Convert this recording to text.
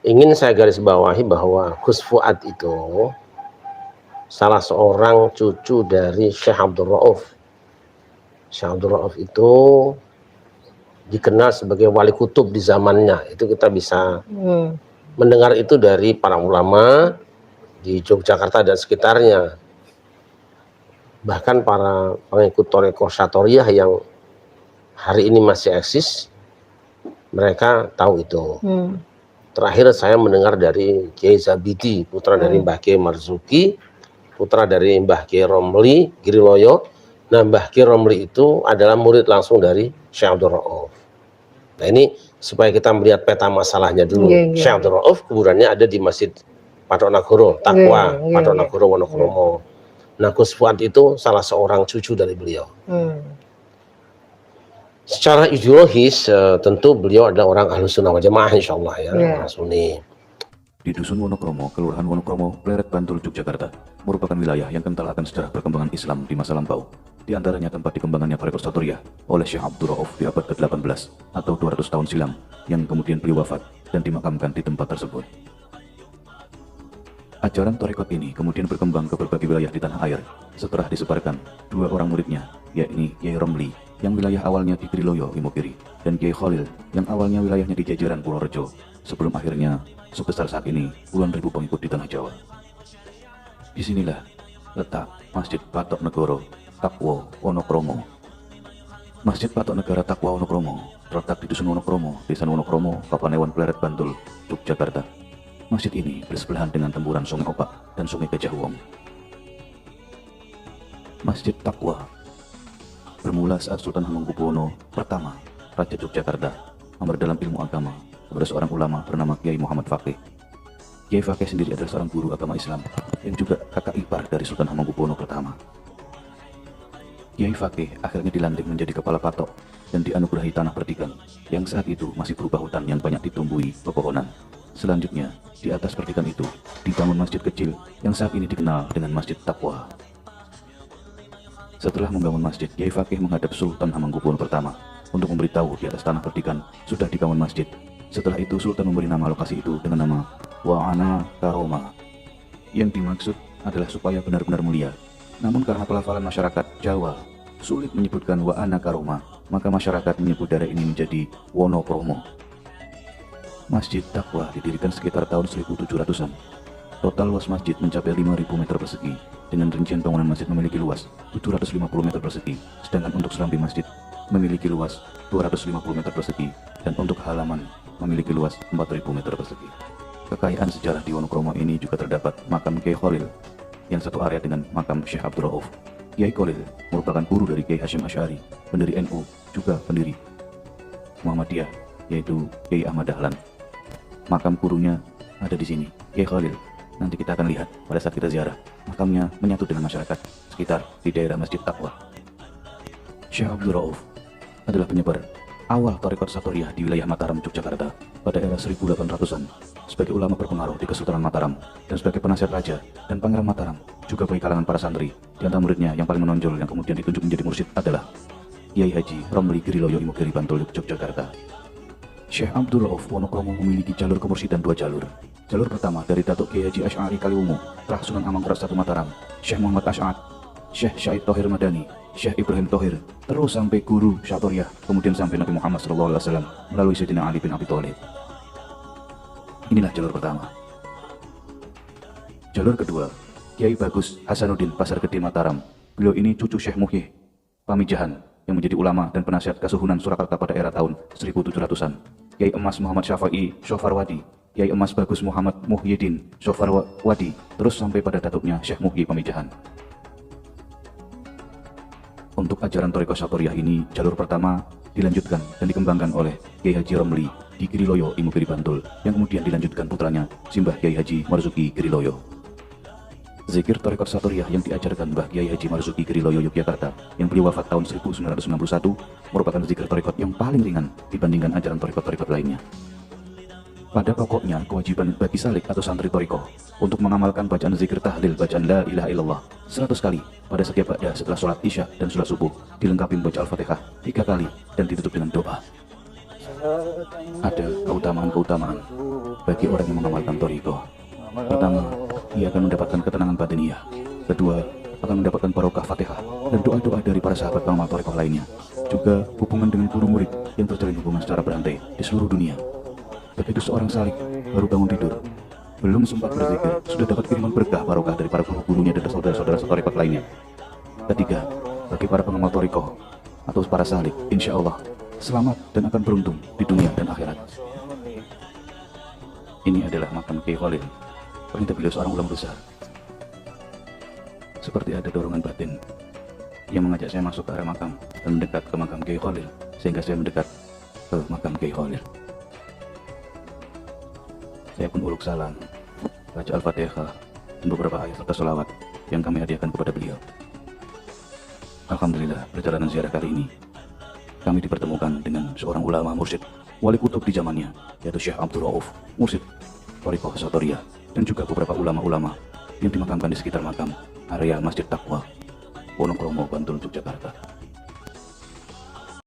ingin saya garis bawahi bahwa Gus Fuad itu salah seorang cucu dari Syekh Abdul Rauf. Syekh Abdul Rauf itu dikenal sebagai wali kutub di zamannya. Itu kita bisa mendengar itu dari para ulama di Yogyakarta dan sekitarnya. Bahkan para pengikut Thariqah Syatoriyah yang hari ini masih eksis, mereka tahu itu. Terakhir saya mendengar dari Kiai Zabidi, putra dari Mbah Kiai Marzuki, putra dari Mbah Kiai Romli Giriloyo. Nah, Mbah Kiai Romli itu adalah murid langsung dari Syekh Abdul Rauf. Nah, ini supaya kita melihat peta masalahnya dulu. Syekh Abdul Rauf kuburannya ada di Masjid Patok Nagoro, Takwa, Patok Nagoro, Wonokromo. Nah, Gus Fuad itu salah seorang cucu dari beliau. Secara ideologis tentu beliau adalah orang Ahlus Sunnah wal Jamaah, insyaallah ya, orang Sunni. Di Dusun Wonokromo, Kelurahan Wonokromo, Pleret, Bantul, Yogyakarta, merupakan wilayah yang kental akan sejarah perkembangan Islam di masa lampau. Di antaranya tempat dikembangannya Thariqah Syatoriyah oleh Syekh Abdul Rauf di abad ke-18 atau 200 tahun silam, yang kemudian beliau wafat dan dimakamkan di tempat tersebut. Ajaran Thariqah ini kemudian berkembang ke berbagai wilayah di tanah air setelah disebarkan dua orang muridnya, yakni Kiai Romli yang wilayah awalnya di Giriloyo, Imogiri, dan Kiai Khalil yang awalnya wilayahnya di jajaran Purworejo, sebelum akhirnya sebesar saat ini puluhan ribu pengikut di tanah Jawa. Disinilah letak Masjid Patok Negoro, Takwa, Wonokromo. Masjid Patok Negara Takwa Wonokromo terletak di Dusun Wonokromo, Desa Wonokromo, Kapanewon, Pleret, Bantul, Yogyakarta. Masjid ini bersebelahan dengan temburan Sungai Opak dan Sungai Gajah Wong. Masjid Takwa bermula saat Sultan Hamengkubuwono pertama, Raja Yogyakarta, memperdalam ilmu agama kepada seorang ulama bernama Kiai Muhammad Faqih. Kiai Faqih sendiri adalah seorang guru agama Islam yang juga kakak ipar dari Sultan Hamengkubuwono pertama. Kiai Faqih akhirnya dilantik menjadi kepala patok dan dianugerahi tanah perdikan yang saat itu masih berupa hutan yang banyak ditumbuhi pepohonan. Selanjutnya, di atas perdikan itu dibangun masjid kecil yang saat ini dikenal dengan Masjid Takwa. Setelah membangun masjid, Kiai Faqih menghadap Sultan Hamengkubuwono pertama untuk memberitahu di atas tanah perdikan sudah dibangun masjid. Setelah itu Sultan memberi nama lokasi itu dengan nama Wa'ana Karoma, yang dimaksud adalah supaya benar-benar mulia. Namun karena pelafalan masyarakat Jawa sulit menyebutkan Wa'ana Karoma, maka masyarakat menyebut daerah ini menjadi Wonokromo. Masjid Takwa didirikan sekitar tahun 1700-an. Total luas masjid mencapai 5.000 meter persegi, dengan rincian bangunan masjid memiliki luas 750 meter persegi, sedangkan untuk serambi masjid memiliki luas 250 meter persegi, dan untuk halaman memiliki luas 4.000 meter persegi. Kekayaan sejarah di Wonokromo ini juga terdapat makam Kiai Khalil, yang satu area dengan makam Syekh Abdul Rauf. Kiai Khalil merupakan guru dari Kiai Hasyim Asy'ari, pendiri NU, juga pendiri Muhammadiyah, yaitu Kiai Ahmad Dahlan. Makam gurunya ada di sini, Kiai Khalil. Nanti kita akan lihat pada saat kita ziarah, makamnya menyatu dengan masyarakat sekitar di daerah Masjid Takwa. Syekh Abdul Rauf adalah penyebar awal Thariqah Syatoriyah di wilayah Mataram, Yogyakarta pada era 1800-an. Sebagai ulama berpengaruh di Kesultanan Mataram dan sebagai penasihat raja dan pangeran Mataram, juga bagi kalangan para santri. Di antara muridnya yang paling menonjol yang kemudian ditunjuk menjadi mursyid adalah Kiai Haji Romli Giriloyo, Imogiri, Bantul, Yogyakarta. Syekh Abdul Rauf Wonokromo memiliki jalur kemursidan dua jalur. Jalur pertama dari Datuk Kiai Haji Asy'ari Kaliwungu, Trah Sunan Amangkurat I Mataram, Syekh Muhammad Asy'ad, Syekh Syahid Thohir Madani, Syekh Ibrahim Thohir, terus sampai guru Syatoriyah, kemudian sampai Nabi Muhammad SAW melalui Sayyidina Ali bin Abi Thalib. Inilah jalur pertama. Jalur kedua, Kiai Bagus Hasanuddin Pasar Gede Mataram. Beliau ini cucu Syekh Muhyi Pamijahan yang menjadi ulama dan penasihat Kasuhunan Surakarta pada era tahun 1700-an. Kiai Emas Muhammad Syafi'i Shofarwadi, Kiai Emas Bagus Muhammad Muhyiddin Shofarwadi, terus sampai pada datuknya Syekh Muhyi Pamijahan. Untuk ajaran Thariqah Syatoriyah ini, jalur pertama dilanjutkan dan dikembangkan oleh Kiai Haji Romli di Giriloyo, Imogiri, Bantul, yang kemudian dilanjutkan putranya Simbah Kiai Haji Marzuki Giriloyo. Zikir Thariqah Syatoriyah yang diajarkan Mbah Kiai Haji Marzuki Giriloyo, Yogyakarta, yang beliau wafat tahun 1961, merupakan zikir thariqat yang paling ringan dibandingkan ajaran thariqat-thariqat lainnya. Pada pokoknya, kewajiban bagi salik atau santri thariqah untuk mengamalkan bacaan zikir tahlil, bacaan la ilaha illallah 100 kali pada setiap ba'dah setelah sholat isya dan sholat subuh, dilengkapi membaca Al-Fatihah 3 kali dan ditutup dengan doa. Ada keutamaan-keutamaan bagi orang yang mengamalkan thariqah. Pertama, ia akan mendapatkan ketenangan batiniah. Kedua, akan mendapatkan barokah Fatihah dan doa-doa dari para sahabat pengamal thariqah lainnya. Juga hubungan dengan guru murid yang terjalin hubungan secara berantai di seluruh dunia. Begitu seorang salik baru bangun tidur, belum sempat berzikir, sudah dapat kiriman berkah barokah dari para guru-gurunya dan saudara-saudara thariqah lainnya. Ketiga, bagi para pengamal thariqah atau para salik, insya Allah selamat dan akan beruntung di dunia dan akhirat. Ini adalah makam Kiai Khalil. Perintah beliau seorang ulama besar. Seperti ada dorongan batin yang mengajak saya masuk ke area makam dan mendekat ke makam Kiai Khalil, sehingga saya mendekat ke makam Kiai Khalil. Saya pun uluk salam, baca Al-Fatihah dan beberapa ayat serta sholawat yang kami hadiahkan kepada beliau. Alhamdulillah, perjalanan ziarah kali ini kami dipertemukan dengan seorang ulama mursyid wali kutub di zamannya, yaitu Syekh Abdul Rauf, mursyid thariqah Satoriyah, dan juga beberapa ulama-ulama yang dimakamkan di sekitar makam area Masjid Taqwa, Wonokromo, Bantul, Yogyakarta.